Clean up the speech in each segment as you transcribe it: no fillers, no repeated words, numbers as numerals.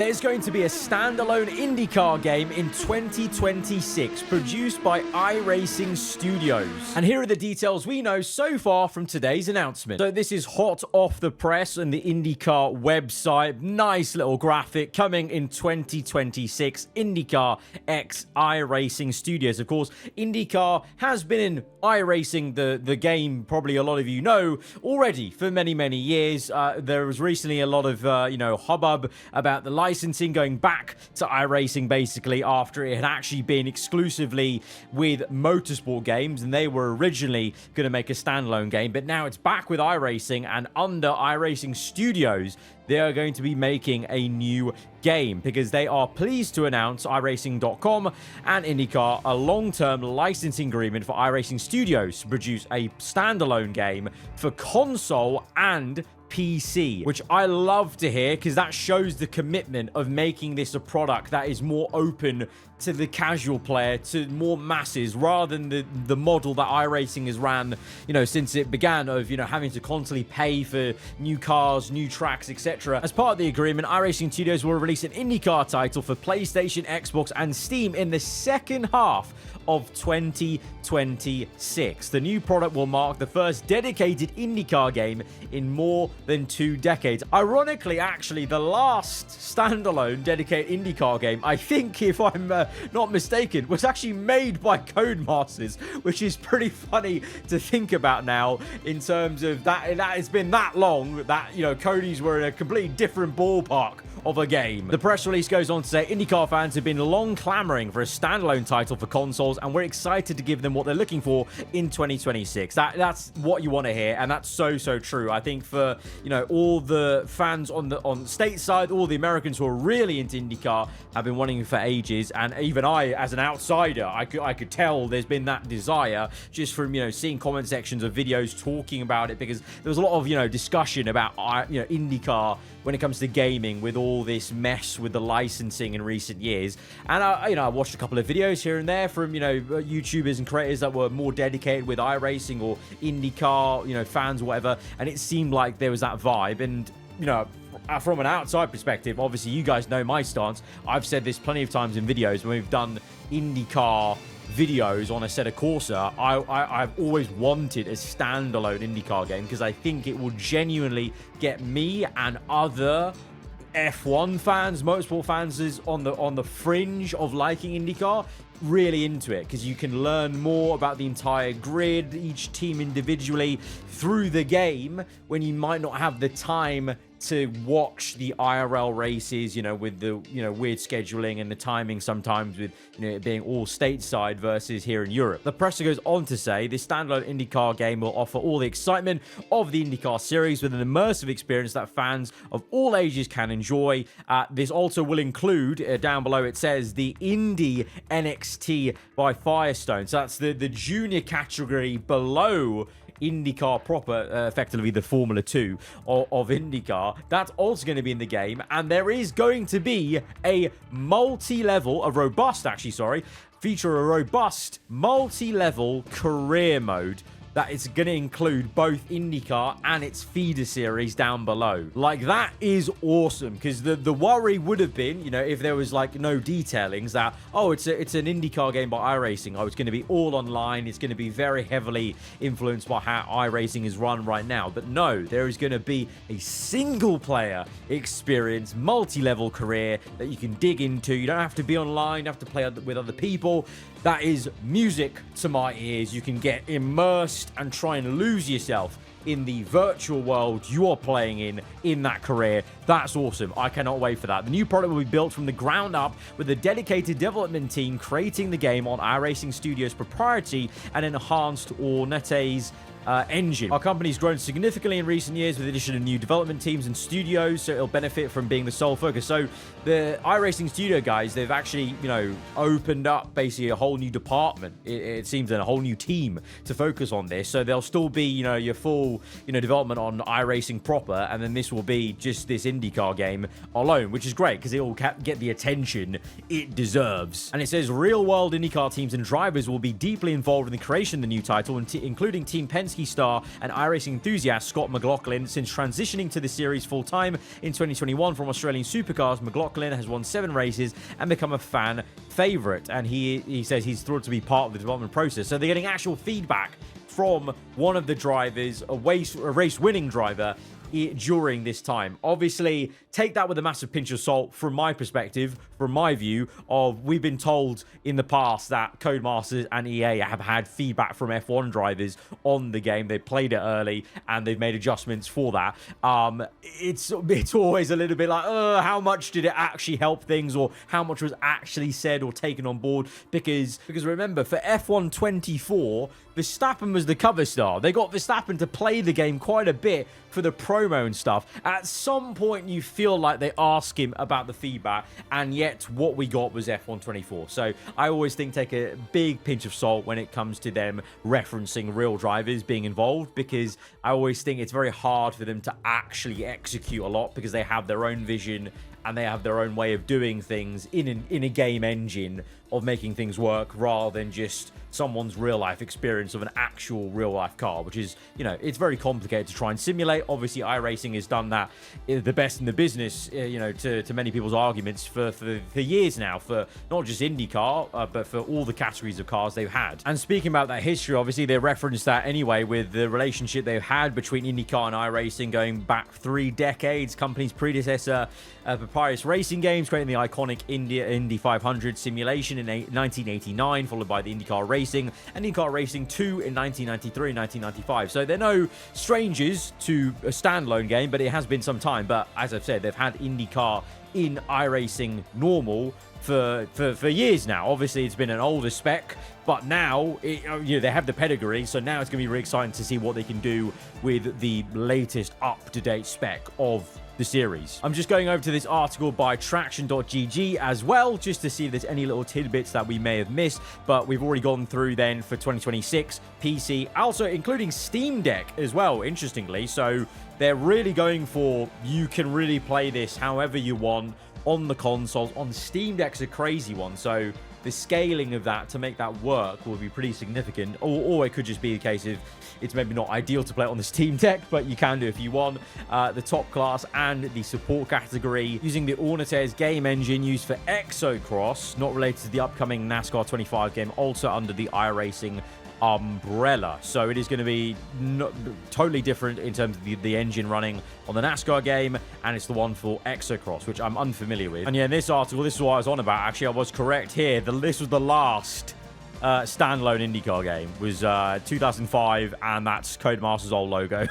There's going to be a standalone IndyCar game in 2026, produced by iRacing Studios. And here are the details we know so far from today's announcement. So this is hot off the press on the IndyCar website. Nice little graphic coming in 2026. IndyCar x iRacing Studios. Of course, IndyCar has been in iRacing, the game, probably a lot of you know, already for many, many years. There was recently a lot of, hubbub about the licensing going back to iRacing, basically, after it had actually been exclusively with motorsport games, and they were originally going to make a standalone game, but now it's back with iRacing, and under iRacing Studios, they are going to be making a new game because they are pleased to announce iRacing.com and IndyCar a long-term licensing agreement for iRacing Studios to produce a standalone game for console and PC, which I love to hear because that shows the commitment of making this a product that is more open to the casual player, to more masses, rather than the model that iRacing has ran, since it began, of, having to constantly pay for new cars, new tracks, etc. As part of the agreement, iRacing Studios will release an IndyCar title for PlayStation, Xbox, and Steam in the second half of 2026. The new product will mark the first dedicated IndyCar game in more than 2 decades. Ironically, actually, the last standalone dedicated IndyCar game, I think, if I'm not mistaken, was actually made by Codemasters, which is pretty funny to think about now, in terms of that it's been that long that, Cody's were in a completely different ballpark of a game. The press release goes on to say IndyCar fans have been long clamoring for a standalone title for consoles, and we're excited to give them what they're looking for in 2026. That's what you want to hear, and that's so true. I think for all the fans on stateside, all the Americans who are really into IndyCar have been wanting for ages, and even I, as an outsider, I could tell there's been that desire just from seeing comment sections of videos talking about it, because there was a lot of discussion about IndyCar when it comes to gaming, with all this mess with the licensing in recent years. And I watched a couple of videos here and there from YouTubers and creators that were more dedicated with iRacing or IndyCar, fans or whatever, and it seemed like there was that vibe. And from an outside perspective, obviously you guys know my stance. I've said this plenty of times in videos when we've done IndyCar videos on a set of Corsa. I've always wanted a standalone IndyCar game because I think it will genuinely get me and other F1 fans, motorsport fans, is on the fringe of liking IndyCar, really into it, because you can learn more about the entire grid, each team individually, through the game, when you might not have the time to watch the IRL races, with the, weird scheduling and the timing sometimes, with, it being all stateside versus here in Europe. The presser goes on to say this standalone IndyCar game will offer all the excitement of the IndyCar series with an immersive experience that fans of all ages can enjoy. This also will include, down below it says, the Indy NXT by Firestone. So that's the junior category below IndyCar proper, effectively the Formula 2 of IndyCar. That's also going to be in the game, and there is going to be a feature a robust multi-level career mode that is going to include both IndyCar and its feeder series down below. Like, that is awesome, because the worry would have been, if there was no detailings that, it's an IndyCar game by iRacing. It's going to be all online. It's going to be very heavily influenced by how iRacing is run right now. But no, there is going to be a single player experience, multi-level career that you can dig into. You don't have to be online. You have to play with other people. That is music to my ears. You can get immersed and try and lose yourself in the virtual world you are playing in that career. That's awesome. I cannot wait for that. The new product will be built from the ground up with a dedicated development team creating the game on iRacing Studios' proprietary and enhanced Ornetes engine. Our company's grown significantly in recent years with the addition of new development teams and studios, so it'll benefit from being the sole focus. So the iRacing studio guys, they've actually, opened up basically a whole new department, it seems, and a whole new team to focus on this. So there'll still be, your full full, development on iRacing proper, and then this will be just this IndyCar game alone, which is great because it will get the attention it deserves. And it says real-world IndyCar teams and drivers will be deeply involved in the creation of the new title, including Team Penske star and iRacing enthusiast Scott McLaughlin. Since transitioning to the series full-time in 2021 from Australian Supercars, McLaughlin has won 7 races and become a fan favorite, and he says he's thrilled to be part of the development process. So they're getting actual feedback from one of the drivers, a race-winning driver, during this time. Obviously, take that with a massive pinch of salt from my perspective, from my view of, we've been told in the past that Codemasters and EA have had feedback from F1 drivers on the game. They played it early and they've made adjustments for that. It's always a little bit like, how much did it actually help things, or how much was actually said or taken on board? Because remember, for F1 24, Verstappen was the cover star. They got Verstappen to play the game quite a bit for the promo and stuff. At some point, you feel like they ask him about the feedback, and yet what we got was F1 24. So I always think take a big pinch of salt when it comes to them referencing real drivers being involved, because I always think it's very hard for them to actually execute a lot, because they have their own vision and they have their own way of doing things in a game engine of making things work, rather than just someone's real life experience of an actual real life car, which is, it's very complicated to try and simulate. Obviously, iRacing has done that the best in the business, to many people's arguments for years now, for not just IndyCar, but for all the categories of cars they've had. And speaking about that history, obviously they referenced that anyway with the relationship they've had between IndyCar and iRacing going back 3 decades. Company's predecessor, Papyrus Racing Games, creating the iconic Indy 500 simulation in 1989, followed by the IndyCar Racing and IndyCar Racing 2 in 1993 and 1995. So they're no strangers to a standalone game, but it has been some time. But as I've said, they've had IndyCar in iRacing normal for years now. Obviously, it's been an older spec, but now they have the pedigree, so now it's going to be really exciting to see what they can do with the latest up-to-date spec of the series. I'm just going over to this article by traction.gg as well, just to see if there's any little tidbits that we may have missed, but we've already gone through then for 2026 PC, also including Steam Deck as well, interestingly. So they're really going for, you can really play this however you want on the consoles. On Steam Deck's a crazy one, so the scaling of that to make that work will be pretty significant. Or it could just be the case of it's maybe not ideal to play it on the Steam Deck, but you can do if you want. The top class and the support category using the Ornatez game engine used for Exocross, not related to the upcoming NASCAR 25 game, also under the iRacing umbrella. So it is going to be totally different in terms of the engine running on the NASCAR game, and it's the one for Exocross, which I'm unfamiliar with. And yeah, in this article, this is what I was on about. Actually, I was correct here. This was the last standalone IndyCar game. It was 2005, and that's Codemasters' old logo.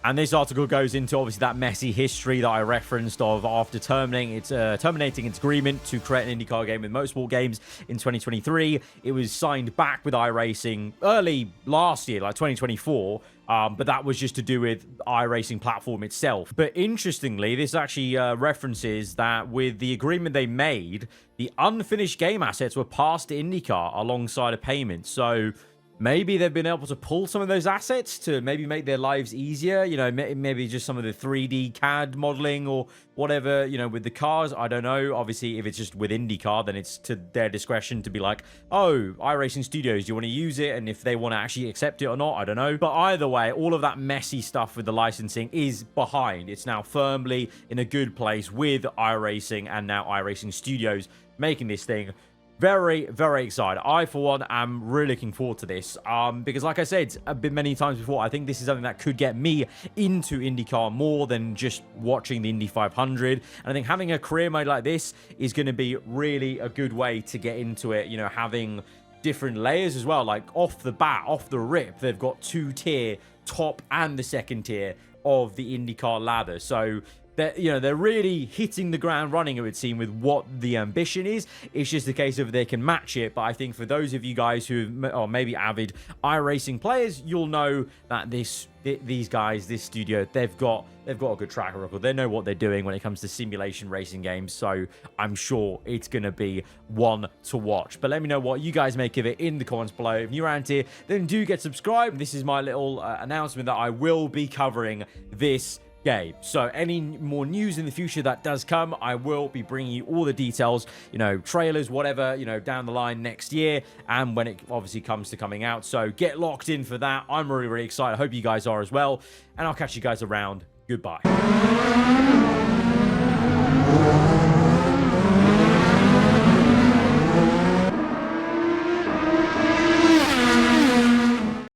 And this article goes into, obviously, that messy history that I referenced of after terminating its agreement to create an IndyCar game with Motorsport Games in 2023. It was signed back with iRacing early last year, like 2024. But that was just to do with iRacing platform itself. But interestingly, this actually references that with the agreement they made, the unfinished game assets were passed to IndyCar alongside a payment. So maybe they've been able to pull some of those assets to maybe make their lives easier. Maybe just some of the 3D CAD modeling or whatever, with the cars. I don't know. Obviously, if it's just with IndyCar, then it's to their discretion to be like, oh, iRacing Studios, do you want to use it? And if they want to actually accept it or not, I don't know. But either way, all of that messy stuff with the licensing is behind. It's now firmly in a good place with iRacing and now iRacing Studios making this thing. Very, very excited. I, for one, am really looking forward to this. Because like I said a bit many times before, I think this is something that could get me into IndyCar more than just watching the Indy 500. And I think having a career mode like this is going to be really a good way to get into it. Having different layers as well. Like off the bat, off the rip, they've got 2-tier, top and the second tier of the IndyCar ladder. So they're really hitting the ground running, it would seem, with what the ambition is. It's just a case of they can match it. But I think for those of you guys who are maybe avid iRacing players, you'll know that these guys, this studio, they've got a good track record. They know what they're doing when it comes to simulation racing games. So I'm sure it's going to be one to watch. But let me know what you guys make of it in the comments below. If you're around here, then do get subscribed. This is my little announcement that I will be covering this game. So any more news in the future that does come, I will be bringing you all the details, trailers, whatever, down the line next year, and when it obviously comes to coming out. So get locked in for that. I'm really, really excited. I hope you guys are as well, and I'll catch you guys around. Goodbye.